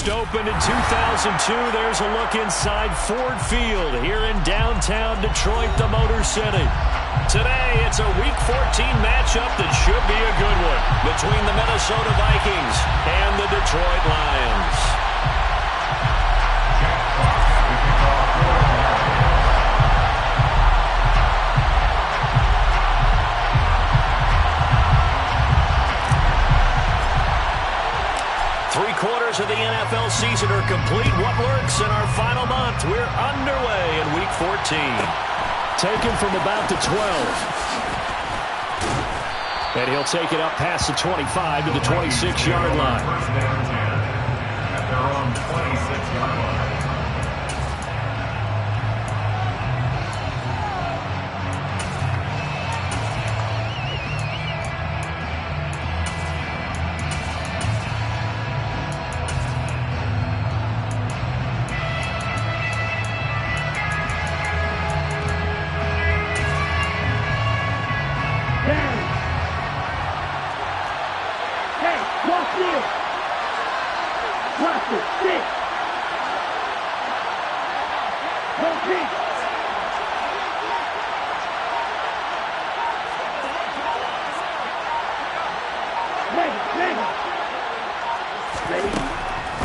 First opened in 2002. There's a look inside Ford Field here in downtown Detroit, the Motor City. Today, it's a Week 14 matchup that should be a good one between the Minnesota Vikings and the Detroit Lions. 3/4 of the NFL season are complete. What lurks in our final month? We're underway in Week 14. Taken from about the 12. And he'll take it up past the 25 to the 26-yard line. First down 10 at their own 26-yard line.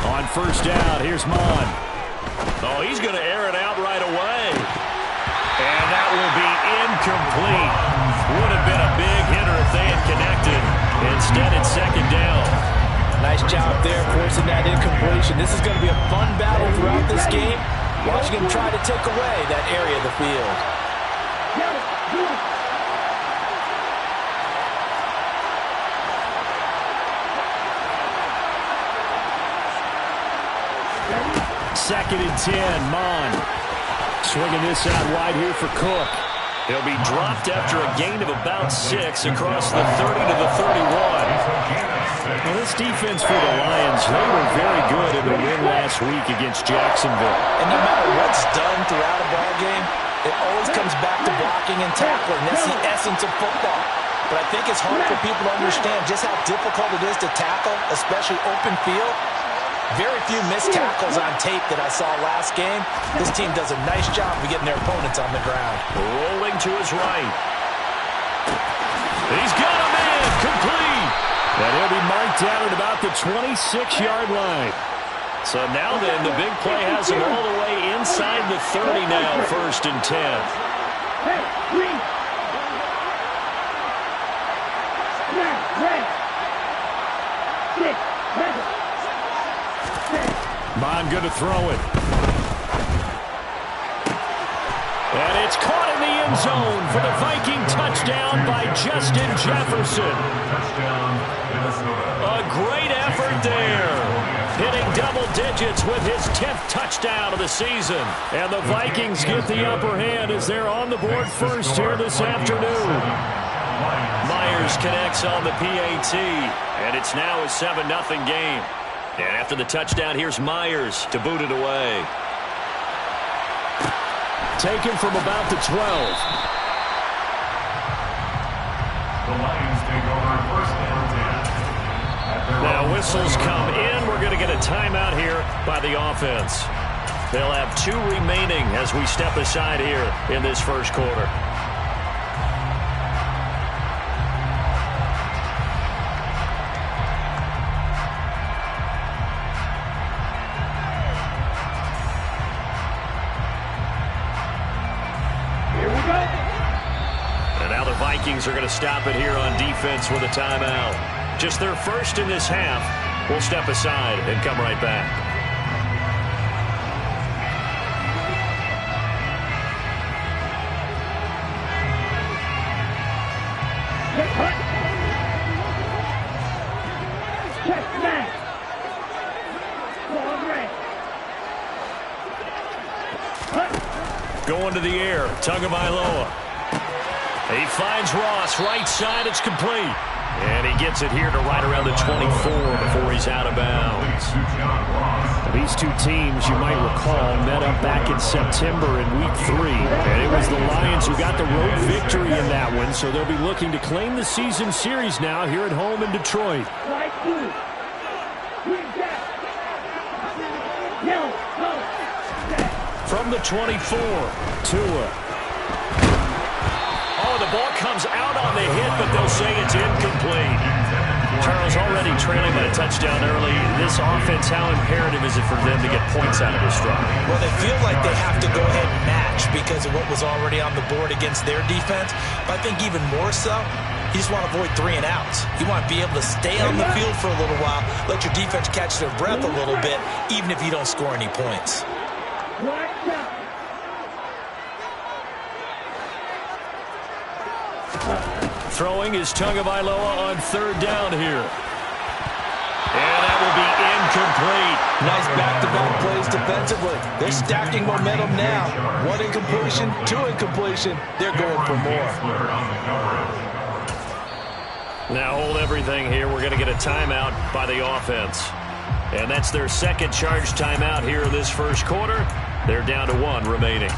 On first down, here's Mon. Oh, he's going to air it out right away. And that will be incomplete. Would have been a big hitter if they had connected. Instead, it's second down. Nice job there forcing that incompletion. This is going to be a fun battle throughout this game. Watching him try to take away that area of the field. Second and 10, Mon. Swinging this out wide here for Cook. He'll be dropped after a gain of about 6 across the 30 to the 31. Well, this defense for the Lions, they were very good in the win last week against Jacksonville. And no matter what's done throughout a ball game, it always comes back to blocking and tackling. That's the essence of football. But I think it's hard for people to understand just how difficult it is to tackle, especially open field. Very few missed tackles on tape that I saw last game. This team does a nice job of getting their opponents on the ground. Rolling to his right. He's got a man, complete. And he'll be marked down at about the 26-yard line. So now then, the big play has him all the way inside the 30 now, first and 10. Mon good to throw it. And it's caught in the end zone for the Viking touchdown by Justin Jefferson. A great effort there. Hitting double digits with his 10th touchdown of the season. And the Vikings get the upper hand as they're on the board first here this afternoon. Myers connects on the PAT. And it's now a 7-0 game. And after the touchdown, here's Myers to boot it away. Taken from about the 12. The Lions take over first down 10. Now whistles come in. We're going to get a timeout here by the offense. They'll have 2 remaining as we step aside here in this first quarter. Vikings are going to stop it here on defense with a timeout. Just their first in this half. We'll step aside and come right back. Going to the air, Tagovailoa. He finds Ross, right side, it's complete. And he gets it here to right around the 24 before he's out of bounds. These two teams, you might recall, met up back in September in Week 3. And it was the Lions who got the road victory in that one, so they'll be looking to claim the season series now here at home in Detroit. From the 24, Tua. Oh, the ball comes out on the hit, but they'll say it's incomplete. Charles, already trailing by a touchdown early. This offense, how imperative is it for them to get points out of this drive? Well, they feel like they have to go ahead and match because of what was already on the board against their defense. But I think even more so, you just want to avoid 3 and outs. You want to be able to stay on the field for a little while, let your defense catch their breath a little bit, even if you don't score any points. Throwing is Tagovailoa on 3rd down here. And that will be incomplete. Nice back-to-back plays defensively. They're stacking momentum now. 1 incompletion, 2 incompletion. They're going for more. Now hold everything here. We're going to get a timeout by the offense. And that's their 2nd charge timeout here in this first quarter. They're down to 1 remaining.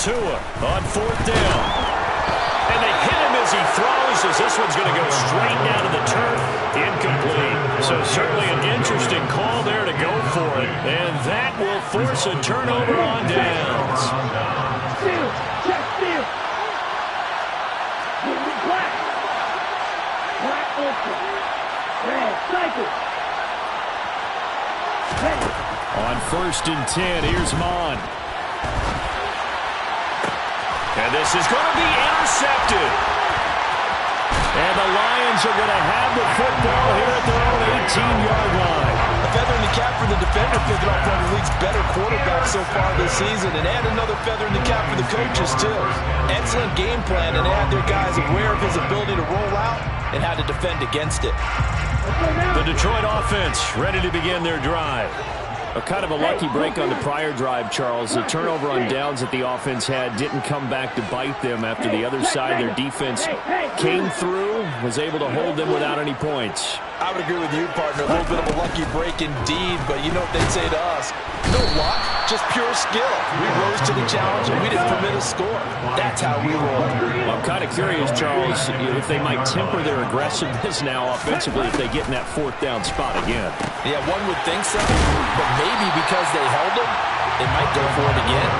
Tua on 4th down. And they hit him as he throws, as this one's going to go straight down to the turf. Incomplete. So certainly an interesting call there to go for it. And that will force a turnover on downs. On 1st and 10, here's Mon. And this is going to be intercepted. And the Lions are going to have the football here at their own 18-yard line. A feather in the cap for the defender, picking off one of the league's better quarterbacks so far this season. And add another feather in the cap for the coaches, too. Excellent game plan, and they had their guys aware of his ability to roll out and how to defend against it. The Detroit offense ready to begin their drive. Kind of a lucky break on the prior drive, Charles. The turnover on downs that the offense had didn't come back to bite them after the other side. Their defense came through, was able to hold them without any points. I would agree with you, partner. A little bit of a lucky break indeed, but you know what they'd say to us. No luck, just pure skill. We rose to the challenge, and we didn't permit a score. That's how we roll. I'm kind of curious, Charles, if they might temper their aggressiveness now offensively if they get in that 4th down spot again. Yeah, one would think so, but maybe because they held them, they might go for it again.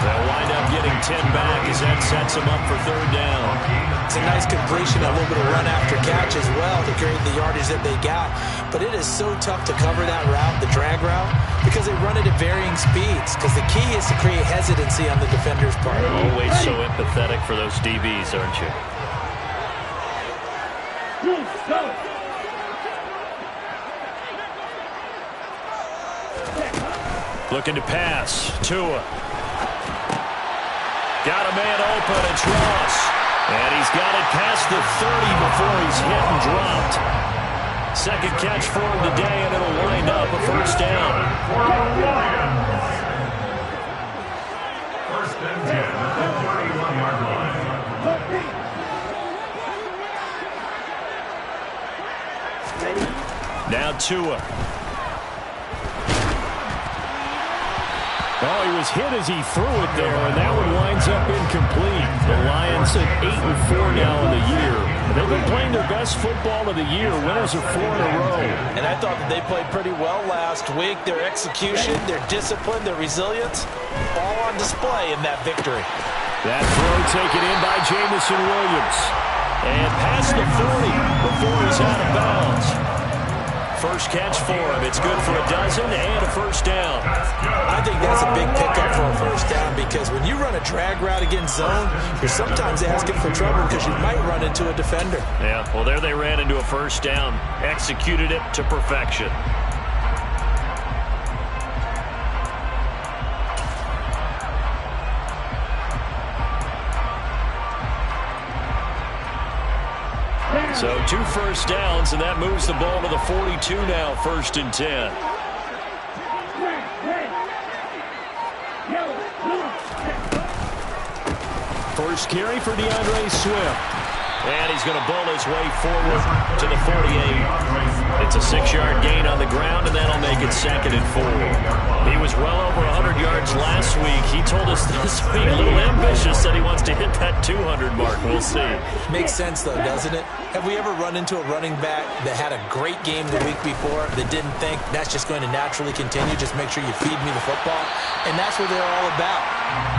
They'll wind up getting 10 back as that sets them up for 3rd down. It's a nice completion, a little bit of run after catch as well to create the yardage that they got. But it is so tough to cover that route, the drag route, because they run it at varying speeds. Because the key is to create hesitancy on the defender's part. Always so empathetic for those DBs, aren't you? Looking to pass. Tua. Got a man open. It's Ross. And he's got it past the 30 before he's hit and dropped. 2nd catch for him today, and it'll wind up a 1st down. First and 10 at the 31-yard line. Now Tua. Oh, he was hit as he threw it there, and that one winds up incomplete. The Lions at 8-4 now in the year. They've been playing their best football of the year, winners of 4 in a row. And I thought that they played pretty well last week. Their execution, their discipline, their resilience, all on display in that victory. That throw taken in by Jamison Williams. And past the 40 before he's out of bounds. First catch for him. It's good for a dozen and a 1st down. I think that's a big pickup for a 1st down because when you run a drag route against zone, you're sometimes asking for trouble because you might run into a defender. Yeah, well, there they ran into a 1st down. Executed it to perfection. So 2 1st downs, and that moves the ball to the 42 now, 1st and 10. First carry for DeAndre Swift. And he's going to bull his way forward to the 48. It's a 6-yard gain on the ground, and that'll make it 2nd and 4. He was well over 100 yards last week. He told us this week, a little ambitious, that he wants to hit that 200 mark. We'll see. Makes sense, though, doesn't it? Have we ever run into a running back that had a great game the week before that didn't think that's just going to naturally continue? Just make sure you feed me the football. And that's what they're all about.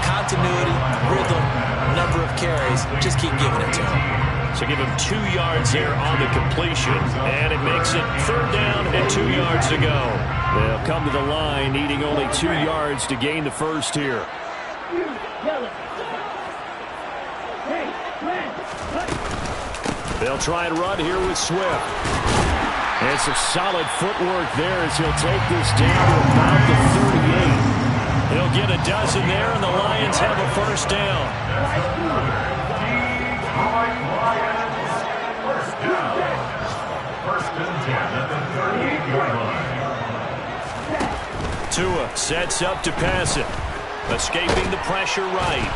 Continuity, rhythm, number of carries. Just keep giving it to him. So give him 2 yards there on the completion, and it makes it 3rd down and 2 yards to go. They'll come to the line, needing only 2 yards to gain the first here. They'll try and run here with Swift. And some solid footwork there as he'll take this down to about the 38. He'll get a dozen there, and the Lions have a first down. Tua sets up to pass it. Escaping the pressure right.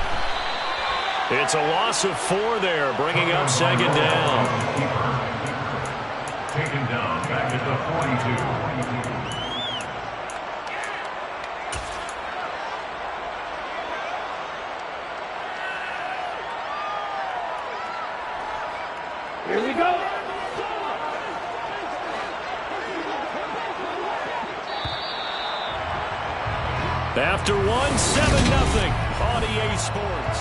It's a loss of 4 there, bringing up 2nd down. Taken down back at the 42. Here we go. After 1, 7-0 on EA Sports.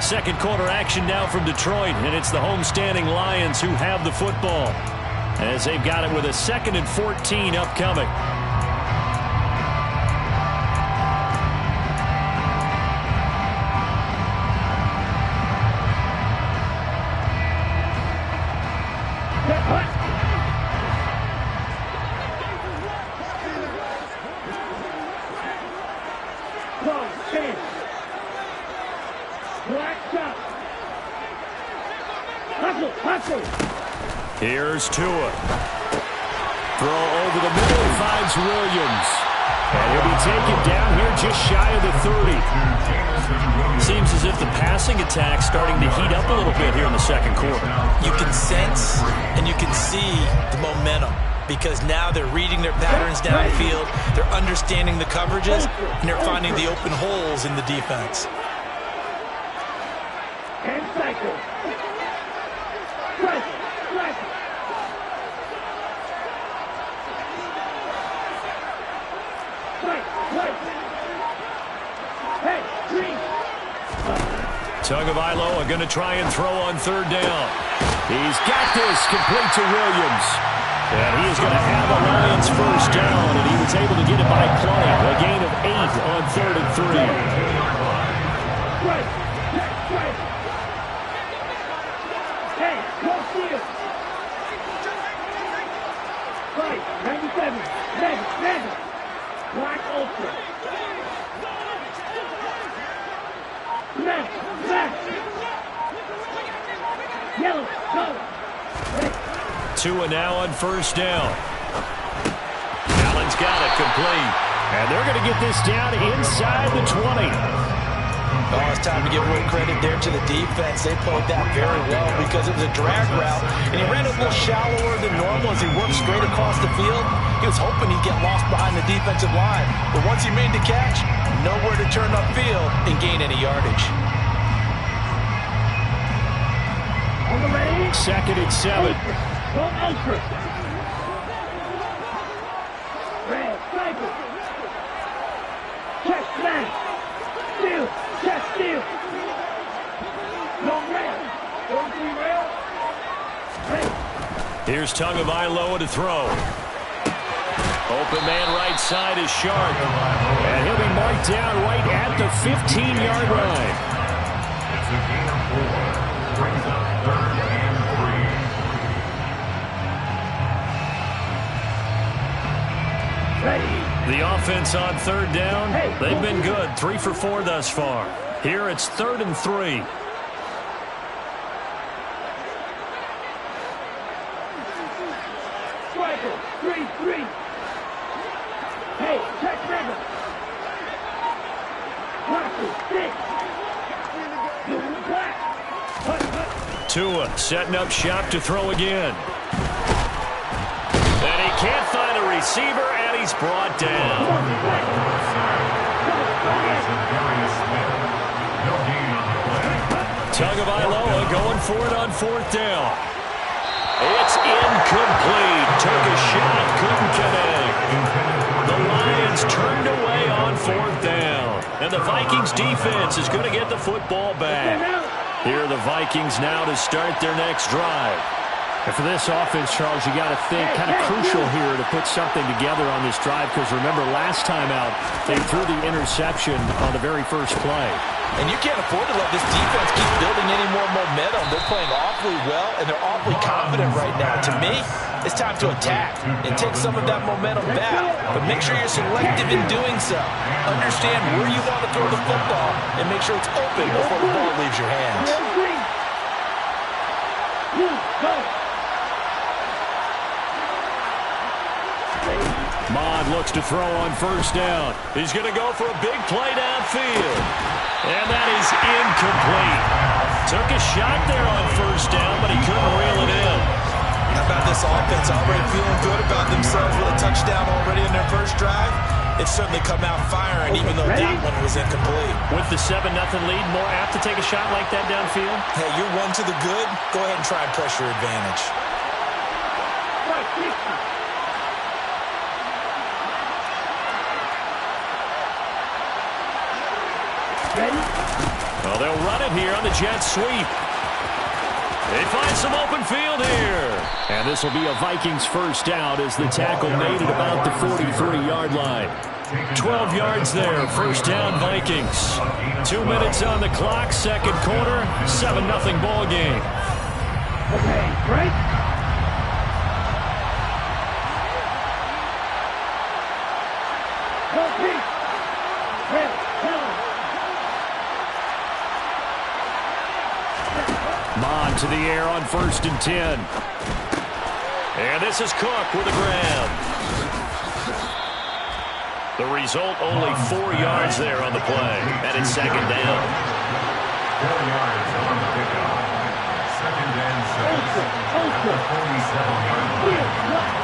Second quarter action now from Detroit, and it's the homestanding Lions who have the football as they've got it with a 2nd and 14 upcoming. Here's Tua. Throw over the middle, finds Williams. And he'll be taken down here just shy of the 30. Seems as if the passing attack's starting to heat up a little bit here in the second quarter. You can sense and you can see the momentum because now they're reading their patterns downfield, they're understanding the coverages, and they're finding the open holes in the defense. And cycle. Tagovailoa going to try and throw on 3rd down. He's got this complete to Williams. And he is going to have a Lions first down, and he was able to get it by play. A gain of 8 on 3rd and 3. Hey, go field. 97. Madden. Black Ultra. Yellow, go. Tua now on first down. Allen's got it complete. And they're going to get this down inside the 20. Oh, it's time to give more credit there to the defense. They played that very well because it was a drag route, and he ran a little shallower than normal as he worked straight across the field. He was hoping he'd get lost behind the defensive line, but once he made the catch, nowhere to turn upfield and gain any yardage. 2nd and 7. Go ultra. Red, cycle. Check smash. Steal. Check steal. Long rail. 43 rail. Hey. Here's Tagovailoa to throw. Open man right side is Sharp. And he'll be marked down right at the 15-yard line. It's a gain of 4. Brings up 3rd and 3. Ready. The offense on 3rd down, they've been good. 3 for 4 thus far. Here it's 3rd and 3. Striker, 3-3. Hey, check Madden. Tua setting up shop to throw again. And he can't find a receiver, and he's brought down. Tagovailoa going for it on 4th down. It's incomplete. Took a shot, couldn't connect. The Lions turned away on 4th down. And the Vikings defense is going to get the football back. Here are the Vikings now to start their next drive. And for this offense, Charles, you got to think kind of crucial here to put something together on this drive, because remember last time out they threw the interception on the very first play. And you can't afford to let this defense keep building any more momentum. They're playing awfully well, and they're awfully confident right now. To me, it's time to attack and take some of that momentum back, but make sure you're selective in doing so. Understand where you want to throw the football and make sure it's open before the ball leaves your hands. Mod looks to throw on 1st down. He's going to go for a big play downfield. And that is incomplete. Took a shot there on 1st down, but he couldn't reel it in. How about this offense already feeling good about themselves with a touchdown already in their first drive? It's certainly come out firing, even though that one was incomplete. With the 7-0 lead, more apt to take a shot like that downfield? Hey, you're one to the good. Go ahead and try and press your advantage. Well, they'll run it here on the jet sweep. They find some open field here. And this will be a Vikings 1st down as the tackle made at about the 43-yard line. 12 yards there, 1st down Vikings. 2 minutes on the clock, 2nd quarter, 7-0 ball game. Okay, break. Mon to the air on 1st and 10. And this is Cook with a grab. The result, only 4 yards there on the play. And it's 2nd down. 4 yards on the pickup. 2nd and 6. At the 47-yard line.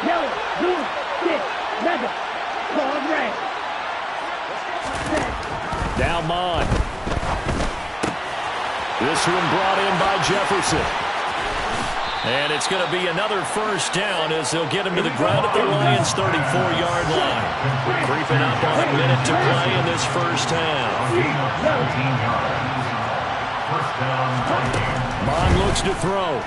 Yellow, blue, 6, mega, card red. Now Mon. This one brought in by Jefferson. And it's going to be another 1st down as they'll get him to the ground at the Lions' 34-yard line. Creeping up on a minute to play in this 1st half. 17 yards. 1st down, Vikings. Mon looks to throw.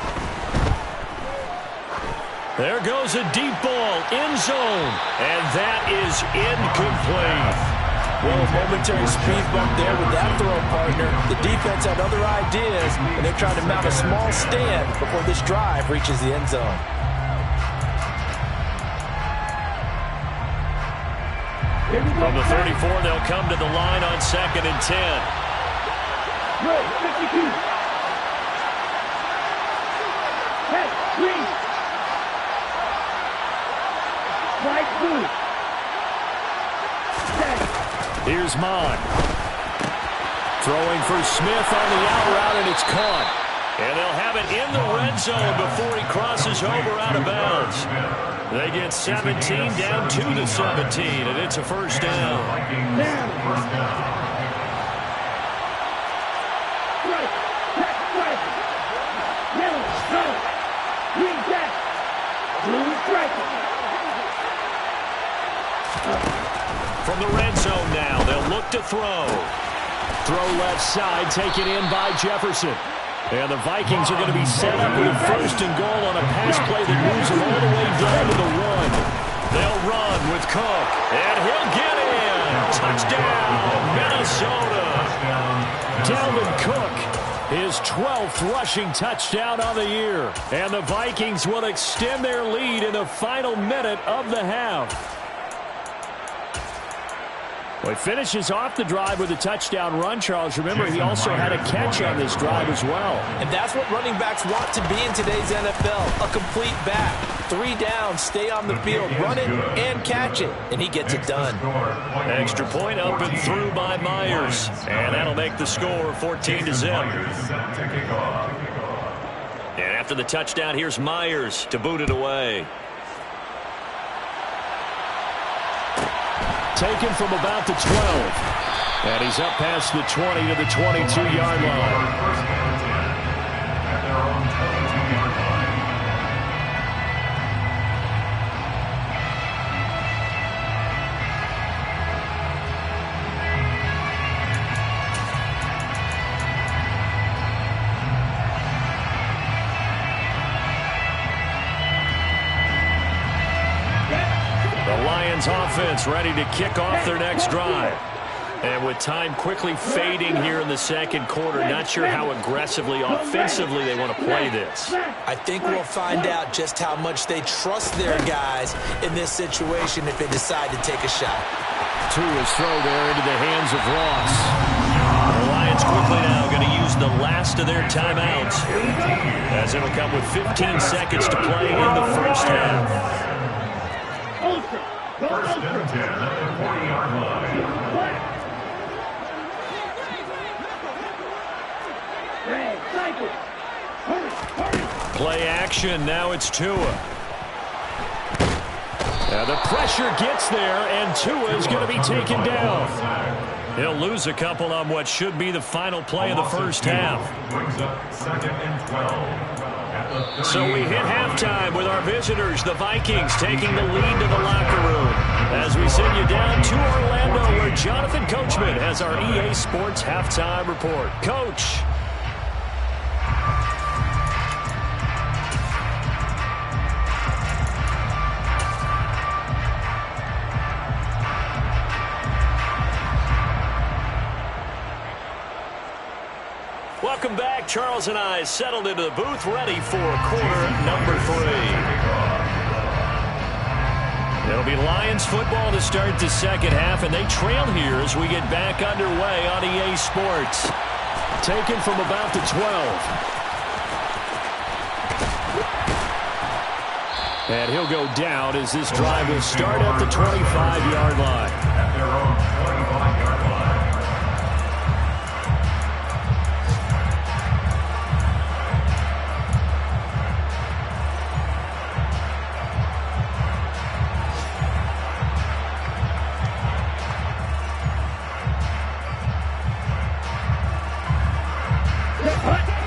There goes a deep ball, end zone. And that is incomplete. Well, a momentary speed bump there with that throw, partner. The defense had other ideas, and they're trying to mount a small stand before this drive reaches the end zone. From the 34, they'll come to the line on 2nd and 10. Red, 52. Red, green. White, blue. Here's Mon. Throwing for Smith on the out route, and it's caught. And they'll have it in the red zone before he crosses over out of bounds. They get 17 down to the 17, and it's a 1st down. First down. Right, check, right. Yellow, no. Green, jack. Blue, strike. From the red zone now, they'll look to throw. Throw left side, taken in by Jefferson. And the Vikings are going to be set up with a 1st and goal on a pass play that moves them all the way down to the 1. They'll run with Cook, and he'll get in. Touchdown, Minnesota. Dalvin Cook, his 12th rushing touchdown on the year. And the Vikings will extend their lead in the final minute of the half. Well, he finishes off the drive with a touchdown run, Charles. Remember, he also had a catch on this drive as well. And that's what running backs want to be in today's NFL, a complete back. 3 down, stay on the field, run it and catch it, and he gets it done. Extra point up and through by Myers. And that'll make the score 14-0. And after the touchdown, here's Myers to boot it away. Taken from about the 12. And he's up past the 20 to the 22-yard line. Offense ready to kick off their next drive. And with time quickly fading here in the second quarter, not sure how aggressively, offensively they want to play this. I think we'll find out just how much they trust their guys in this situation if they decide to take a shot. Tua's throw there into the hands of Ross. The Lions quickly now going to use the last of their timeouts, as it'll come with 15 seconds to play in the first half. First and 10 at the 40-yard line. Play action. Now it's Tua. Now the pressure gets there, and Tua is going to be taken down. He'll lose a couple on what should be the final play of the first half. Brings up 2nd and 12. So we hit halftime with our visitors, the Vikings, taking the lead to the locker room. As we send you down to Orlando, where Jonathan Coachman has our EA Sports halftime report. Coach. Welcome back. Charles and I settled into the booth, ready for quarter number 3. It'll be Lions football to start the second half, and they trail here as we get back underway on EA Sports. Taken from about the 12. And he'll go down as this drive will start at the 25-yard line. At their own 25-yard line.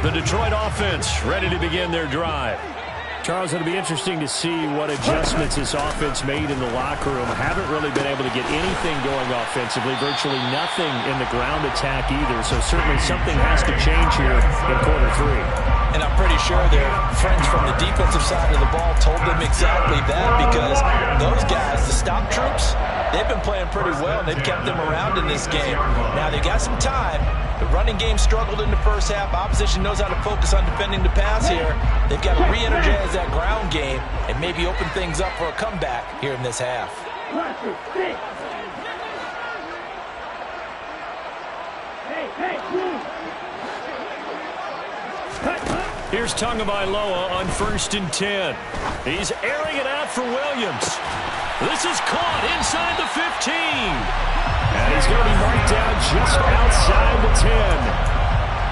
The Detroit offense ready to begin their drive. Charles, it'll be interesting to see what adjustments this offense made in the locker room. Haven't really been able to get anything going offensively, virtually nothing in the ground attack either. So certainly something has to change here in quarter 3. And I'm pretty sure their friends from the defensive side of the ball told them exactly that, because those guys, the stop troops, they've been playing pretty well, and they've kept them around in this game. Now they got some time. The running game struggled in the first half. Opposition knows how to focus on defending the pass here. They've got to re-energize that ground game and maybe open things up for a comeback here in this half. Here's Tagovailoa on 1st and 10. He's airing it out for Williams. This is caught inside the 15. And he's going to be marked down just outside the 10.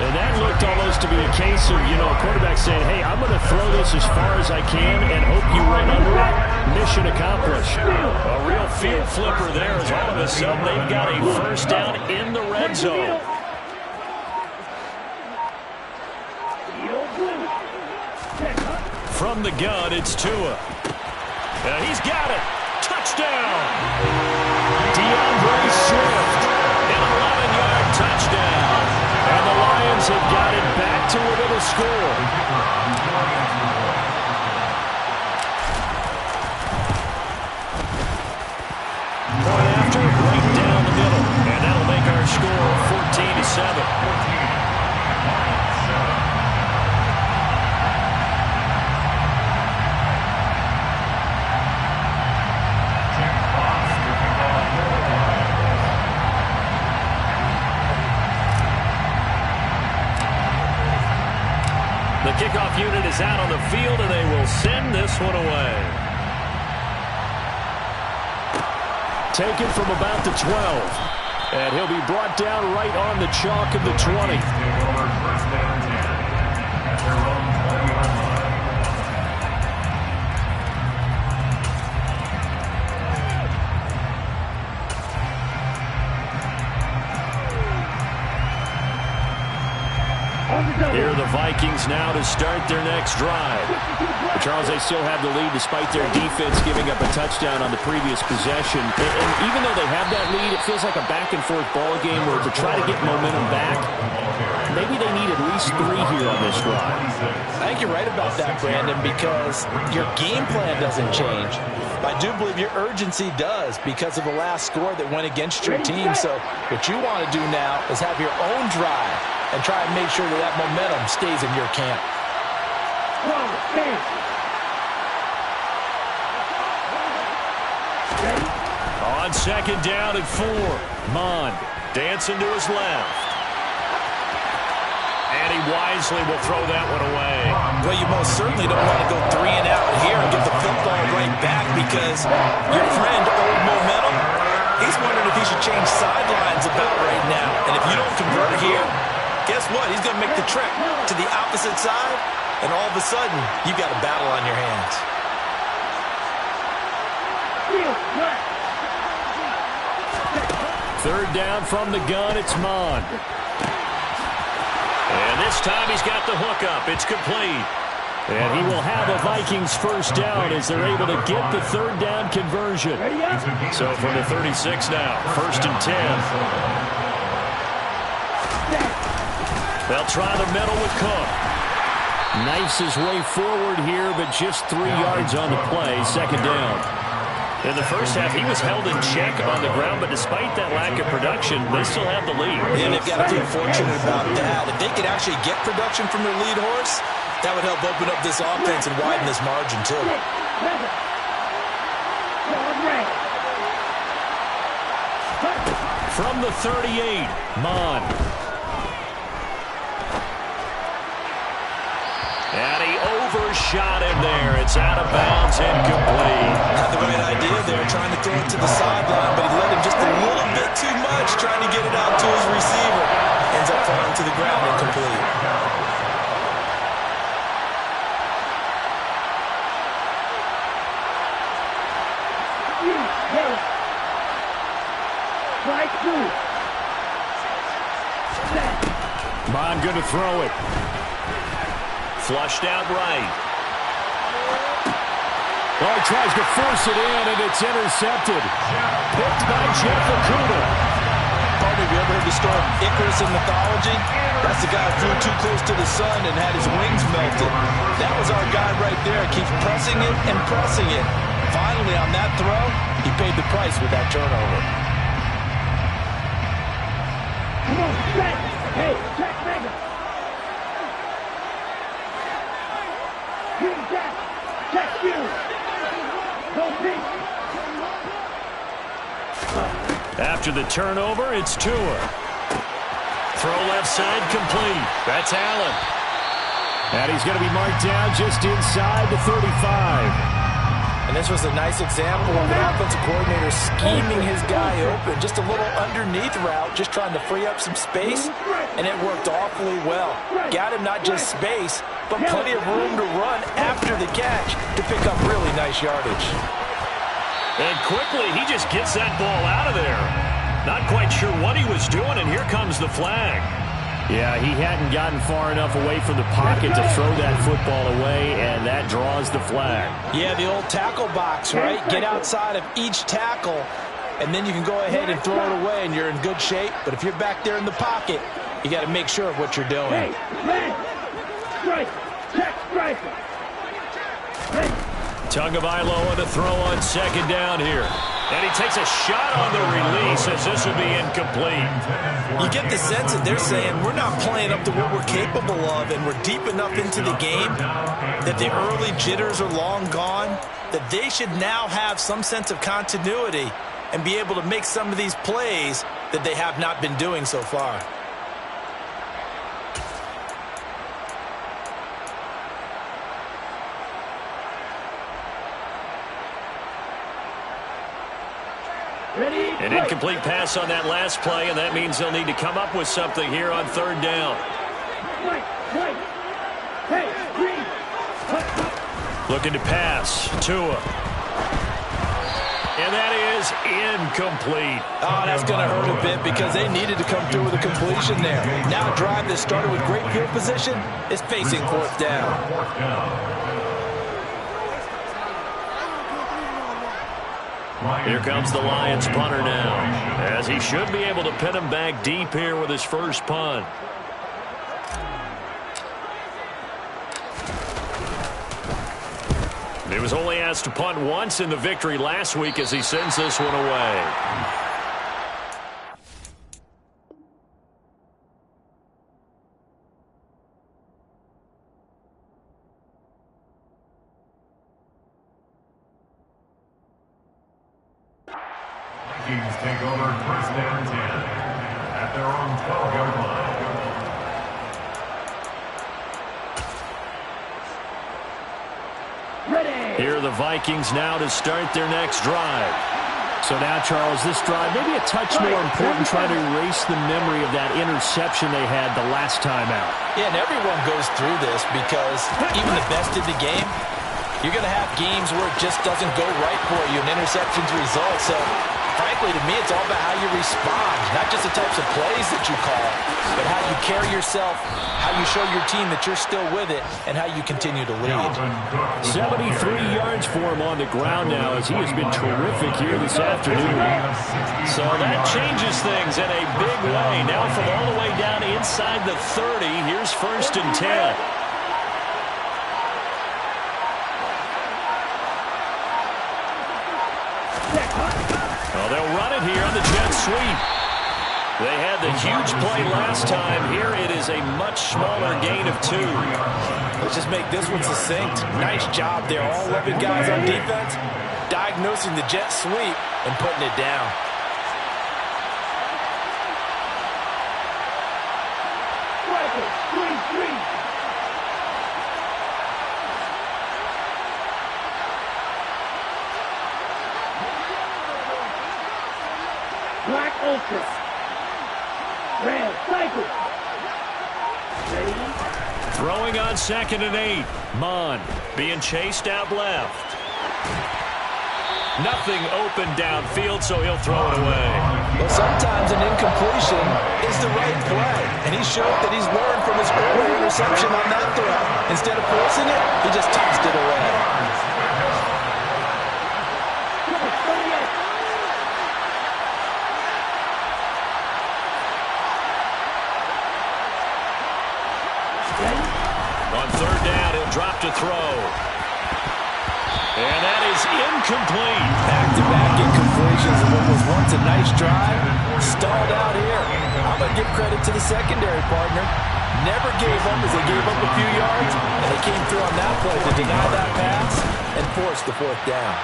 And that looked almost to be a case of, a quarterback saying, hey, I'm going to throw this as far as I can and hope you run under it. Mission accomplished. A real field flipper there, as all of a sudden they've got a first down in the red zone. From the gun, it's Tua. And he's got it. Touchdown. DeAndre Swift. An 11-yard touchdown. And the Lions have got it back to within a score. Point after, right down the middle. And that'll make our score 14-7. Kickoff unit is out on the field, and they will send this one away. Taken from about the 12. And he'll be brought down right on the chalk of the 20. First down 10 at their own 20-yard line. Here are the Vikings now to start their next drive. But Charles, they still have the lead despite their defense giving up a touchdown on the previous possession. And even though they have that lead, it feels like a back-and-forth ball game where to try to get momentum back, maybe they need at least 3 here on this drive. I think you're right about that, Brandon, because your game plan doesn't change. I do believe your urgency does because of the last score that went against your team. So what you want to do now is have your own drive and try and make sure that that momentum stays in your camp. On second down and 4. Mond dancing to his left. And he wisely will throw that one away. Well, you most certainly don't want to go 3 and out here and get the football right back because your friend, old momentum, he's wondering if he should change sidelines about right now. And if you don't convert here, guess what? He's going to make the trek to the opposite side, and all of a sudden, you've got a battle on your hands. Third down from the gun, it's Mond. And this time he's got the hook up. It's complete. And he will have a Vikings first down as they're able to get the third down conversion. So from the 36 now, first and 10. They'll try the middle with Cook. Knifes his way forward here, but just 3 yards on the play. Second down. In the first half, he was held in check on the ground, but despite that lack of production, they still have the lead. And they've got to feel fortunate about that. If they could actually get production from their lead horse, that would help open up this offense and widen this margin, too. From the 38, Mond. And he overshot him there. It's out of bounds, incomplete. Had the right idea there, trying to throw it to the sideline, but he let him just a little bit too much, trying to get it out to his receiver. Ends up falling to the ground, incomplete. Mond going to throw it. Flushed out right. Oh, he tries to force it in, and it's intercepted. Picked by Jeff Okuda. Partner, have you ever heard the story of Icarus in mythology? That's the guy who flew too close to the sun and had his wings melted. That was our guy right there. Keeps pressing it and pressing it. Finally, on that throw, he paid the price with that turnover. Come on, check. Hey, check, Mega. Check you. After the turnover, it's Tua. Throw left side complete. That's Allen. And he's going to be marked down just inside the 35. And this was a nice example of an offensive coordinator scheming his guy open. Just a little underneath route, just trying to free up some space, and it worked awfully well. Got him not just space, but plenty of room to run after the catch to pick up really nice yardage. And quickly, he just gets that ball out of there. Not quite sure what he was doing, and here comes the flag. Yeah, he hadn't gotten far enough away from the pocket to throw that football away, and that draws the flag. Yeah, the old tackle box, right? Get outside of each tackle, and then you can go ahead and throw it away, and you're in good shape. But if you're back there in the pocket, you got to make sure of what you're doing. Hey, man. Strike. Check striker. Tagovailoa to throw on second down here. And he takes a shot on the release as this will be incomplete. You get the sense that they're saying we're not playing up to what we're capable of, and we're deep enough into the game that the early jitters are long gone, that they should now have some sense of continuity and be able to make some of these plays that they have not been doing so far. An incomplete pass on that last play, and that means they'll need to come up with something here on third down. Looking to pass. Tua. And that is incomplete. Oh, that's going to hurt a bit because they needed to come through with a completion there. Now a drive that started with great field position is facing fourth down. Here comes the Lions punter now, as he should be able to pin him back deep here with his first punt. He was only asked to punt once in the victory last week as he sends this one away. Vikings take over first down 10 at their own 12-yard line. Here are the Vikings now to start their next drive. So now, Charles, this drive maybe a touch more important, trying to erase the memory of that interception they had the last time out. Yeah, and everyone goes through this because even the best in the game, you're going to have games where it just doesn't go right for you, and interceptions result. So, frankly, to me, it's all about how you respond, not just the types of plays that you call, but how you carry yourself, how you show your team that you're still with it, and how you continue to lead. 73 yards for him on the ground now, as he has been terrific here this afternoon. So that changes things in a big way. Now from all the way down inside the 30, here's first and 10. Well, they'll run it here on the jet sweep. They had the huge play last time. Here it is a much smaller gain of 2. Let's just make this one succinct. Nice job there. All 11 guys on defense diagnosing the jet sweep and putting it down. Black Ultra. Red Cycle. Ready? Throwing on 2nd and 8. Mon being chased out left. Nothing open downfield, so he'll throw it away. Well, sometimes an incompletion is the right play, and he showed that he's learned from his earlier interception on that throw. Instead of forcing it, he just tossed it away. On third down, he'll drop to throw. And that is incomplete. Back-to-back incompletions of what was once a nice drive. Stalled out here. I'm going to give credit to the secondary partner. Never gave up as they gave up a few yards, and they came through on that play to deny that pass and force the fourth down.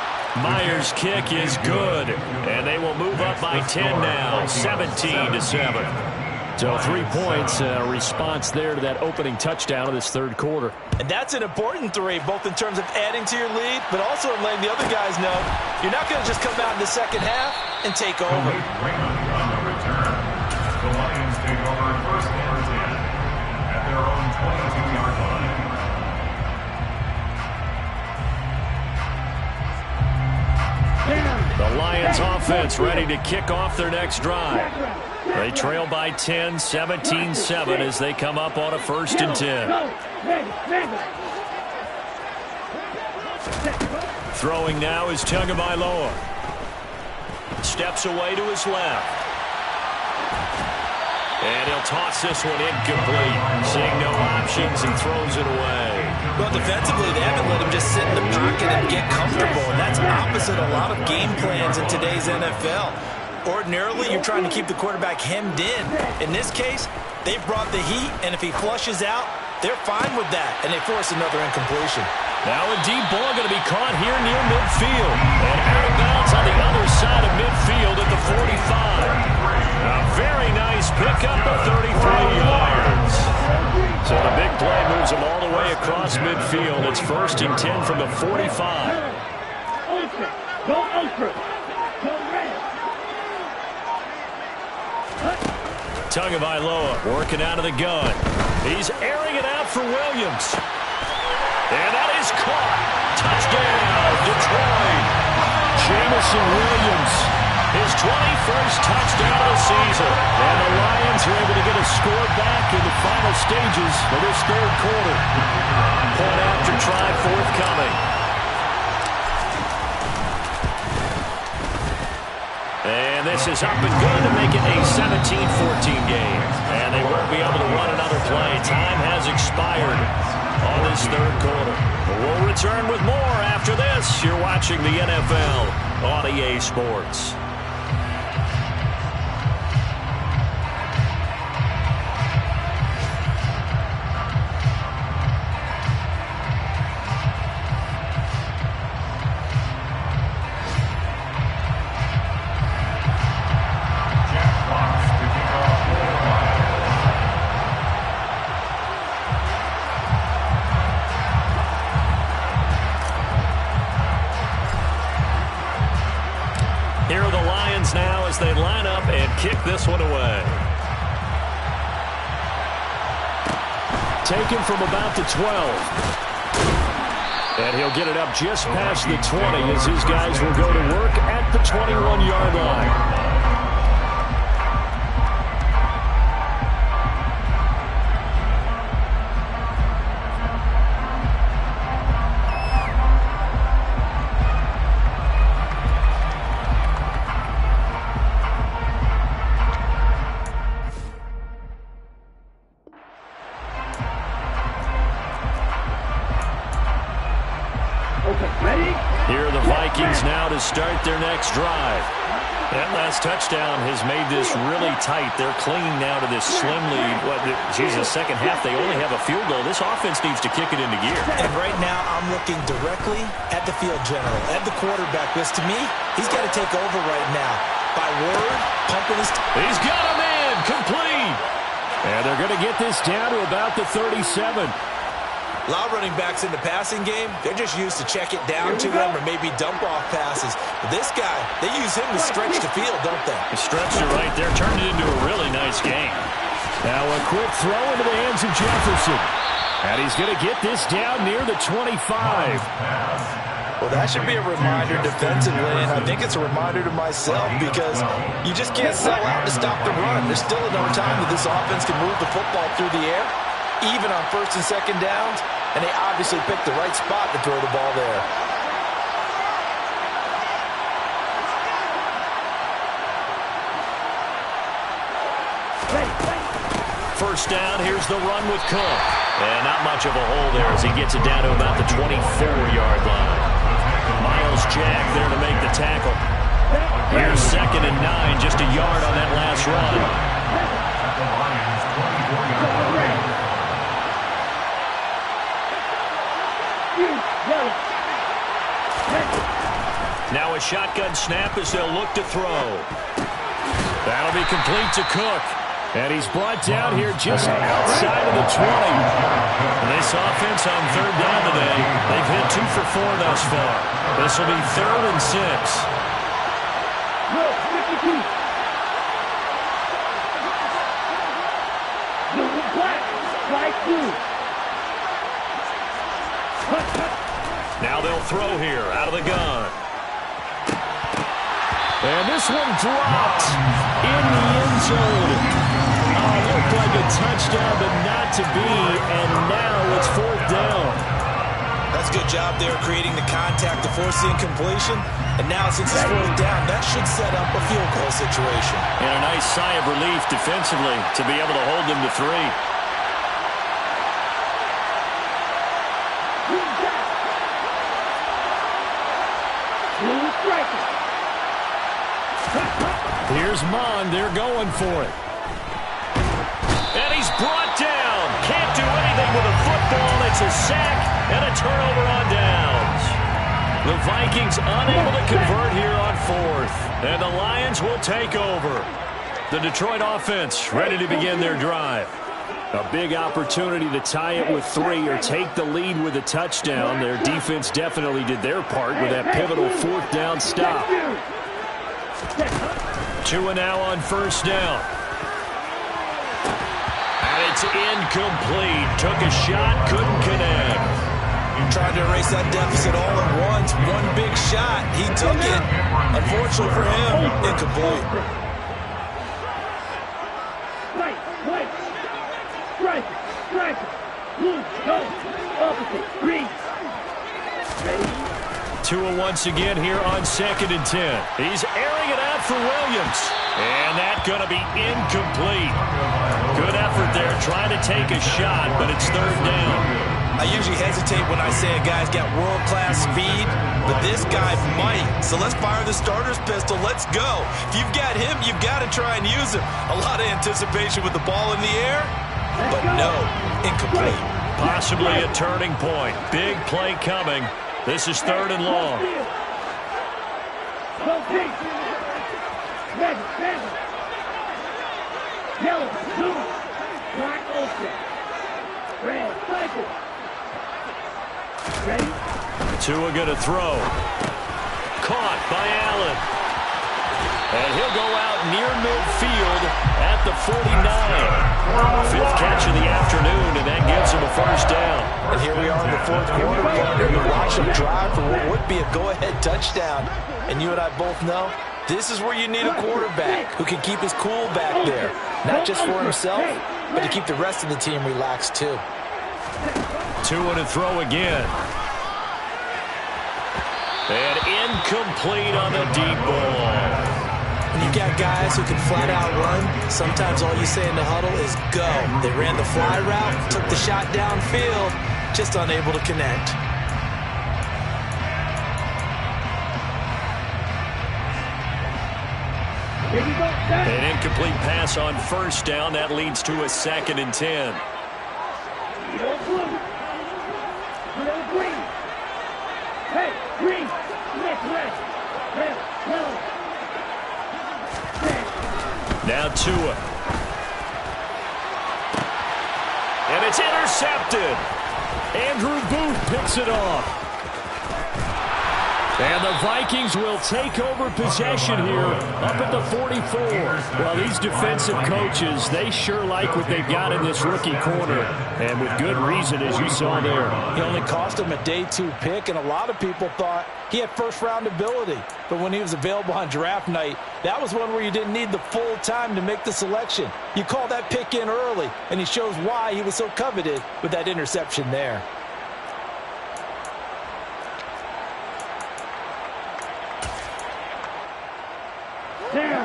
Myers' kick is good, and they will move up by 10 now, 17-7. So 3 points, response there to that opening touchdown of this third quarter. And that's an important 3, both in terms of adding to your lead, but also in letting the other guys know you're not going to just come out in the second half and take over. On the return, the Lions take over first and 10 at their own 22-yard line. The Lions offense ready to kick off their next drive. They trail by 10, 17-7 as they come up on a 1st and 10. Throwing now is Tagovailoa. Steps away to his left. And he'll toss this one incomplete. Seeing no options, he throws it away. Well, defensively, they haven't let him just sit in the pocket and get comfortable, and that's opposite a lot of game plans in today's NFL. Ordinarily, you're trying to keep the quarterback hemmed in. In this case, they've brought the heat, and if he flushes out, they're fine with that, and they force another incompletion. Now a deep ball going to be caught here near midfield. And out of bounds on the other side of midfield at the 45. A very nice pickup of 33 yards. So the big play moves them all the way across midfield. It's 1st and 10 from the 45. Ultra. Go Ultra. Go Red. Tagovailoa working out of the gun. He's airing it out for Williams. And that is caught. Touchdown, Detroit. Jamison Williams, his 21st touchdown of the season. And the Lions are able to get a score back in the final stages of this third quarter. Point after try forthcoming. And this is up and good to make it a 17-14 game. And they won't be able to run another play. Time has expired on this third quarter. We'll return with more after this. You're watching the NFL on EA Sports. Here are the Lions now as they line up and kick this one away. Taken from about the 12. And he'll get it up just past the 20 as his guys will go to work at the 21-yard line. Here are the Vikings now to start their next drive. That last touchdown has made this really tight. They're clinging now to this slim lead. Second half, they only have a field goal. This offense needs to kick it into gear. And right now, I'm looking directly at the field general, at the quarterback, because to me, he's got to take over right now. By word, pumping his... He's got him in, complete. And they're going to get this down to about the 37. A lot of running backs in the passing game, they're just used to check it down to them or maybe dump off passes. But this guy, they use him to stretch the field, don't they? He stretched it right there, turned it into a really nice game. Now a quick throw into the hands of Jefferson. And he's going to get this down near the 25. Well, that should be a reminder defensively, and I think it's a reminder to myself because you just can't sell out to stop the run. There's still enough time that this offense can move the football through the air, even on first and second downs, and they obviously picked the right spot to throw the ball there. First down, here's the run with Cook. And not much of a hole there as he gets it down to about the 24-yard line. Miles Jack there to make the tackle. Here's 2nd and 9, just a yard on that last run. Now a shotgun snap as they'll look to throw. That'll be complete to Cook. And he's brought down here just outside of the 20. This offense on third down today, they've hit 2 for 4 thus far. This will be 3rd and 6. Now they'll throw here out of the gun. And this one dropped in the end zone. Looked like a touchdown, but not to be. And now it's 4th down. That's a good job there creating the contact to force the incompletion. And now since it's 4th down, that should set up a field goal situation. And a nice sigh of relief defensively to be able to hold them to 3. Here's Mond. They're going for it. And he's brought down. Can't do anything with a football. It's a sack and a turnover on downs. The Vikings unable to convert here on 4th. And the Lions will take over. The Detroit offense ready to begin their drive. A big opportunity to tie it with 3 or take the lead with a touchdown. Their defense definitely did their part with that pivotal 4th down stop. 2 and now on first down. It's incomplete. Took a shot, couldn't connect. Trying to erase that deficit all at once. One big shot. He took it. Unfortunately for him, incomplete. Strike. Blue, go. Opposite, green. Tua once again here on 2nd and 10. He's airing it out for Williams. And that's going to be incomplete. Good effort there trying to take a shot, but it's 3rd down. I usually hesitate when I say a guy's got world-class speed, but this guy might. So let's fire the starter's pistol. Let's go. If you've got him, you've got to try and use him. A lot of anticipation with the ball in the air, but no, incomplete. Possibly a turning point. Big play coming. This is 3rd and long. Yellow, blue, black, open. Red, cycle. Ready? Tua going to throw. Caught by Allen. And he'll go out near midfield at the 49. 5th catch of the afternoon, and that gives him a 1st down. And here we are in the 4th quarter, partner. You watch him drive for what would be a go-ahead touchdown. And you and I both know this is where you need a quarterback who can keep his cool back there. Not just for himself, but to keep the rest of the team relaxed too. Tua to throw again. And incomplete on the deep ball. When you've got guys who can flat out run, sometimes all you say in the huddle is go. They ran the fly route, took the shot downfield, just unable to connect. An incomplete pass on 1st down. That leads to a 2nd and 10. Green. Hey, green. Red. Yellow. Now Tua. And it's intercepted. Andrew Booth picks it off. And the Vikings will take over possession here up at the 44. Well, these defensive coaches, they sure like what they've got in this rookie corner. And with good reason, as you saw there. He only cost him a day 2 pick, and a lot of people thought he had 1st-round ability. But when he was available on draft night, that was one where you didn't need the full time to make the selection. You call that pick in early, and he shows why he was so coveted with that interception there.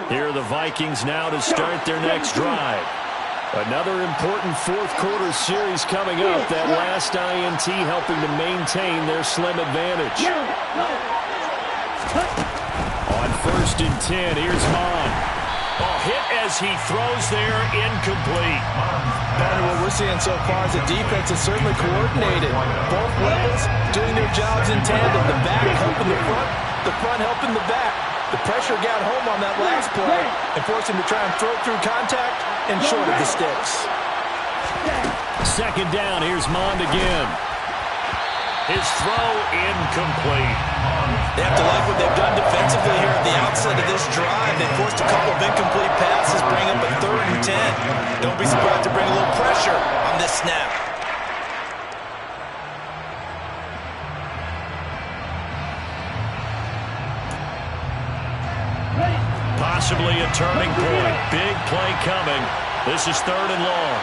Here are the Vikings now to start their next drive. Another important 4th quarter series coming up. That last INT helping to maintain their slim advantage. On 1st and 10, here's Mon. Hit as he throws there, incomplete. And what we're seeing so far is the defense is certainly coordinated. Both levels doing their jobs in tandem. The back helping the front helping the back. The pressure got home on that last play and forced him to try and throw through contact and short of the sticks. 2nd down, here's Mond again. His throw incomplete. They have to like what they've done defensively here at the outset of this drive. They forced a couple of incomplete passes, bring up a 3rd and 10. Don't be surprised to bring a little pressure on this snap. Possibly a turning point. Big play coming. This is 3rd and long.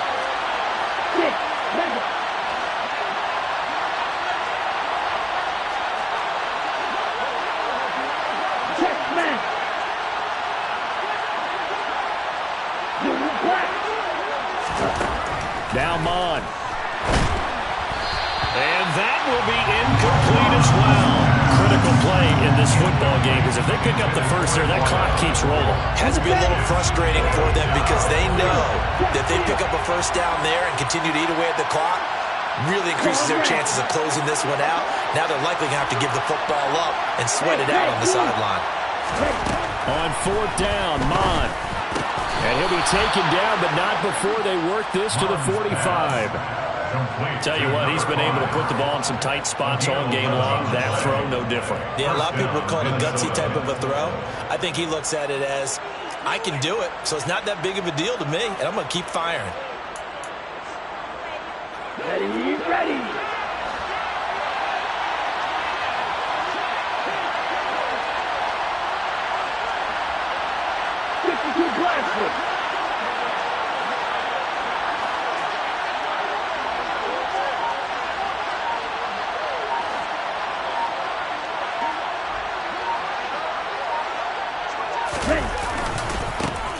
Now Mon. And that will be incomplete as well. Critical play in this football game, because if they pick up the 1st there, that clock keeps rolling. Has to be a little frustrating for them because they know that they pick up a 1st down there and continue to eat away at the clock, really increases their chances of closing this one out. Now they're likely going to have to give the football up and sweat it out on the sideline. On 4th down, Mon. And he'll be taken down, but not before they work this to the 45. Tell you what, he's been able to put the ball in some tight spots all game long. That throw, no different. Yeah, a lot of people would call it a gutsy type of a throw. I think he looks at it as, I can do it, so it's not that big of a deal to me, and I'm going to keep firing. Ready. 52 Bradford.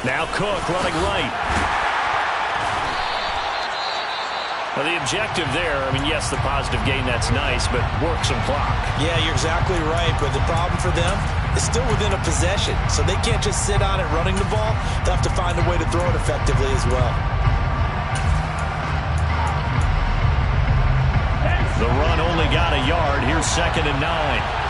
Now Cook running right. Well, the objective there, I mean, yes, the positive gain, that's nice, but work some clock. Yeah, you're exactly right, but the problem for them is still within a possession, so they can't just sit on it running the ball. They'll have to find a way to throw it effectively as well. The run only got a yard. Here's 2nd and 9.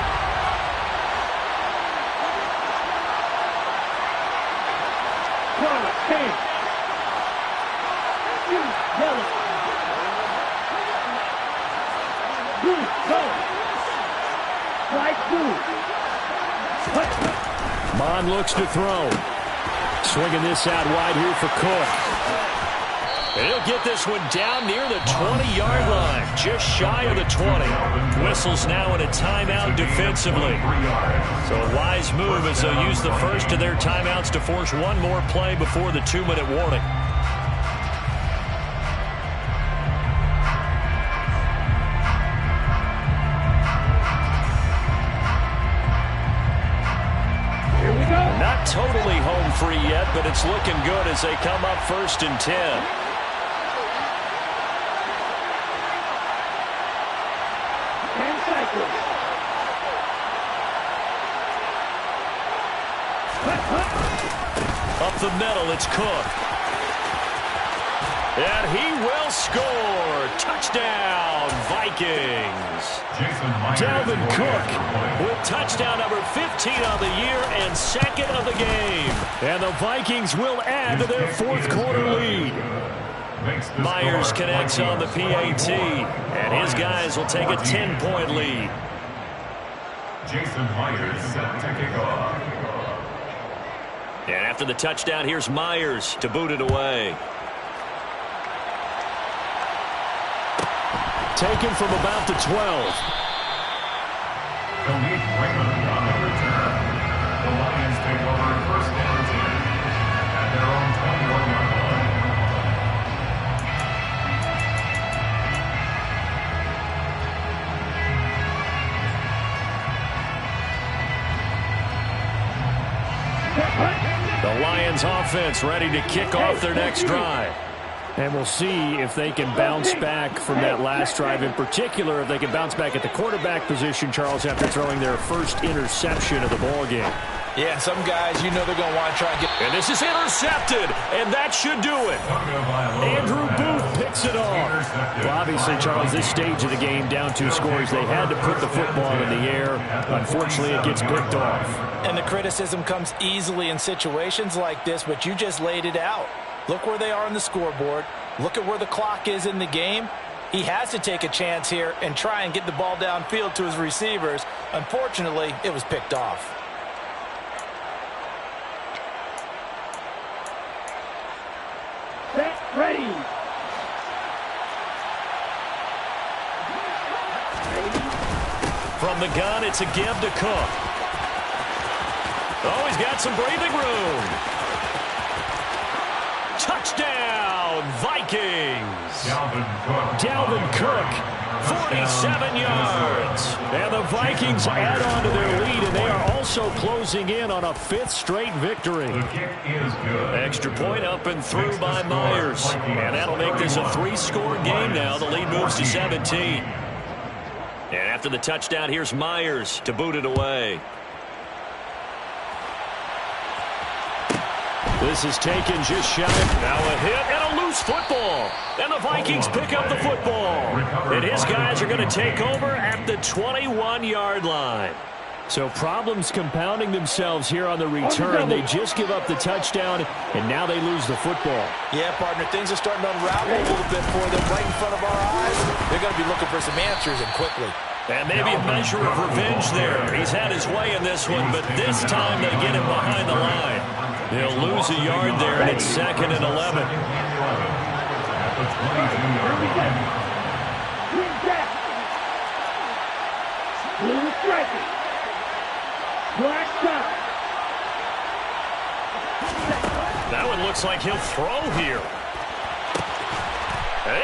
Mon looks to throw. Swinging this out wide here for Cook. And he'll get this one down near the 20-yard line, just shy of the 20. Whistles now in a timeout defensively. So a wise move as they'll use the first of their timeouts to force one more play before the 2-minute warning. Not totally home free yet, but it's looking good as they come up 1st and 10. Up the middle, it's Cook. And he will score. Touchdown, Vikings. Dalvin Cook with touchdown number 15 on the year and 2nd of the game. And the Vikings will add to their 4th quarter lead. Myers connects on the PAT, and his guys will take a 10-point lead. Jason Myers set to kick off. And after the touchdown, here's Myers to boot it away. Taken from about the 12. Khalid Raymond on the return. The Lions take over 1st and 10 at their own 21-yard line. The Lions offense ready to kick off their next drive. And we'll see if they can bounce back from that last drive. In particular, if they can bounce back at the quarterback position, Charles, after throwing their first interception of the ballgame. Yeah, and some guys, you know they're going to want to try and get... And this is intercepted, and that should do it. Andrew Booth picks it off. Well, obviously, Charles, this stage of the game, down 2 scores, they had to put the football in the air. Unfortunately, it gets picked off. And the criticism comes easily in situations like this, but you just laid it out. Look where they are on the scoreboard. Look at where the clock is in the game. He has to take a chance here and try and get the ball downfield to his receivers. Unfortunately, it was picked off. Ready. From the gun, it's a give to Cook. Oh, he's got some breathing room. Touchdown, Vikings. Dalvin Cook, 47 yards. And the Vikings add on to their lead, and they are also closing in on a 5th straight victory. The kick is good. Extra point up and through by Myers. And that'll make this a 3-score game now. The lead moves to 17. And after the touchdown, here's Myers to boot it away. This is taken just shy. Now a hit and a loose football. And the Vikings pick up the football. And his guys are going to take over at the 21-yard line. So problems compounding themselves here on the return. They just give up the touchdown, and now they lose the football. Yeah, partner, things are starting to unravel a little bit for them right in front of our eyes. They're going to be looking for some answers and quickly. And maybe a measure of revenge there. He's had his way in this one, but this time they get him behind the line. They'll lose a yard there, and it's 2nd and 11. At the 22-yard line. striking. Black shot. That one looks like he'll throw here.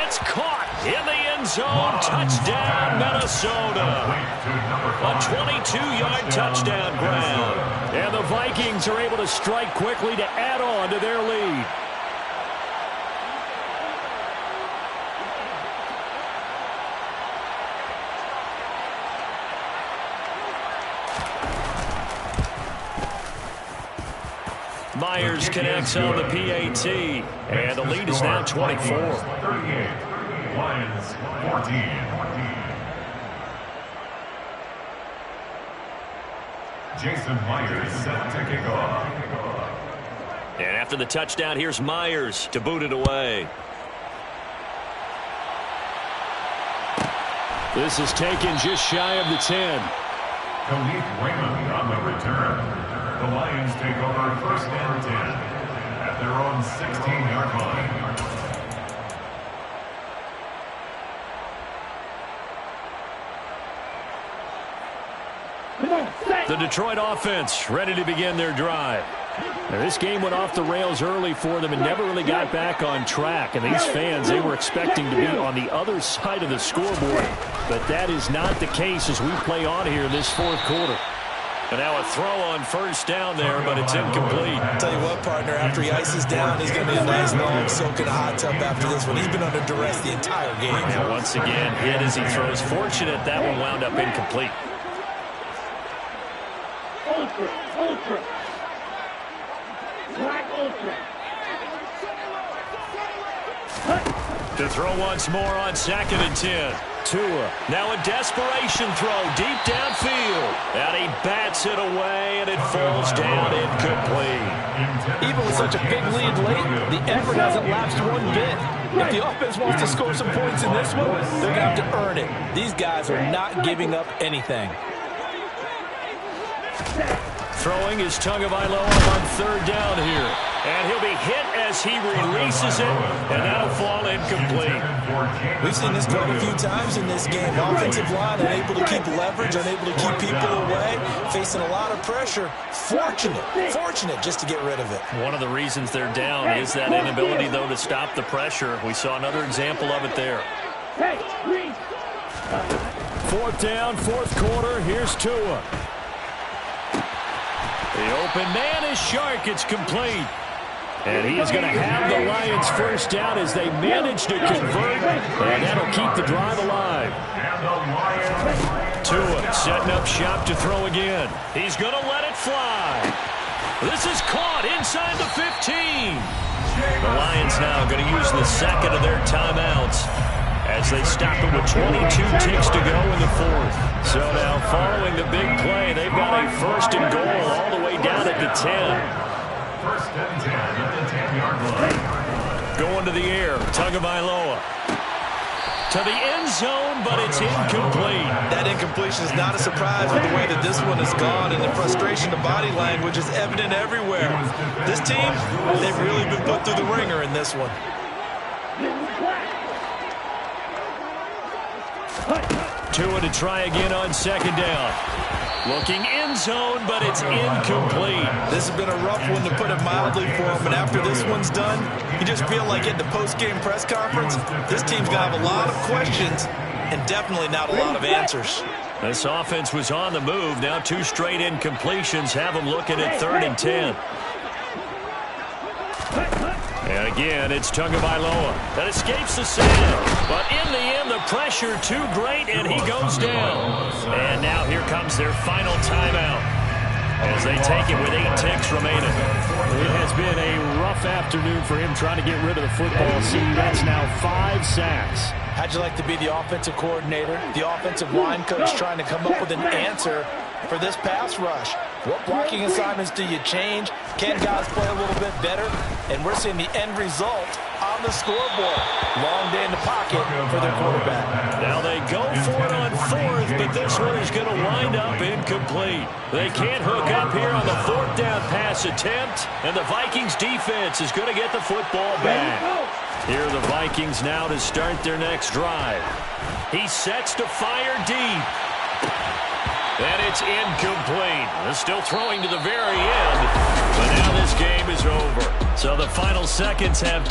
It's caught in the end zone. Touchdown, Minnesota. A 22-yard touchdown ground. And the Vikings are able to strike quickly to add on to their lead. Myers connects on the PAT, and the lead is now 24. 38, Lions 14. Jason Myers set to kick off. And after the touchdown, here's Myers to boot it away. This is taken just shy of the 10. Khalif Raymond on the return. The Lions take over first and 10 at their own 16-yard line. The Detroit offense ready to begin their drive. Now, this game went off the rails early for them and never really got back on track. And these fans, they were expecting to be on the other side of the scoreboard. But that is not the case as we play on here in this fourth quarter. And now a throw on first down there, but it's incomplete. I'll tell you what, partner, after he ices down, he's going to be a nice long soak in a hot tub after this one. He's been under duress the entire game. Now, once again, hit as he throws. Fortunate that one wound up incomplete. Ultra. Black ultra. To throw once more on 2nd and 10. Tua. Now a desperation throw deep downfield. And he bats it away, and it falls down incomplete. Even with such a big lead late, the effort hasn't lapsed one bit. If the offense wants to score some points in this one, they're going to have to earn it. These guys are not giving up anything. Throwing is Tagovailoa on 3rd down here. And he'll be hit as he releases it, and that'll fall incomplete. We've seen this quite a few times in this game. Offensive line unable to keep leverage, unable to keep people away, facing a lot of pressure. Fortunate just to get rid of it. One of the reasons they're down is that inability, though, to stop the pressure. We saw another example of it there. Hey, Reese. 4th down, 4th quarter. Here's Tua. The open man is Shark. It's complete. And he is going to have the Lions first down as they manage to convert. And that'll keep the drive alive. Tua setting up shop to throw again. He's going to let it fly. This is caught inside the 15. The Lions now going to use the second of their timeouts as they stop it with 22 ticks to go in the 4th. So now following the big play, they've got a 1st and goal all the way down at the 10. 1st and 10 at the 10-yard line. Going to the air, Tagovailoa. To the end zone, but it's incomplete. That incompletion is not a surprise with the way that this one has gone, and the frustration of body language is evident everywhere. This team, they've really been put through the ringer in this one. Tua to try again on 2nd down. Looking end zone, but it's incomplete. This has been a rough one, to put it mildly, for him. And after this one's done, you just feel like at the post-game press conference, this team's going to have a lot of questions and definitely not a lot of answers. This offense was on the move. Now 2 straight incompletions have them looking at 3rd and 10. And again, it's Tagovailoa that escapes the sand. But in the end, the pressure too great, and he goes down. And now here comes their final timeout as they take it with 8 ticks remaining. It has been a rough afternoon for him trying to get rid of the football. See, that's now 5 sacks. How'd you like to be the offensive coordinator, the offensive line coach, trying to come up with an answer for this pass rush? What blocking assignments do you change? Can guys play a little bit better? And we're seeing the end result on the scoreboard. Long day in the pocket for their quarterback. Now they go for it on 4th, but this one is going to wind up incomplete. They can't hook up here on the 4th down pass attempt, and the Vikings defense is going to get the football back. Here are the Vikings now to start their next drive. He sets to fire deep. And it's incomplete. Still throwing to the very end, but now this game is over. So the final seconds have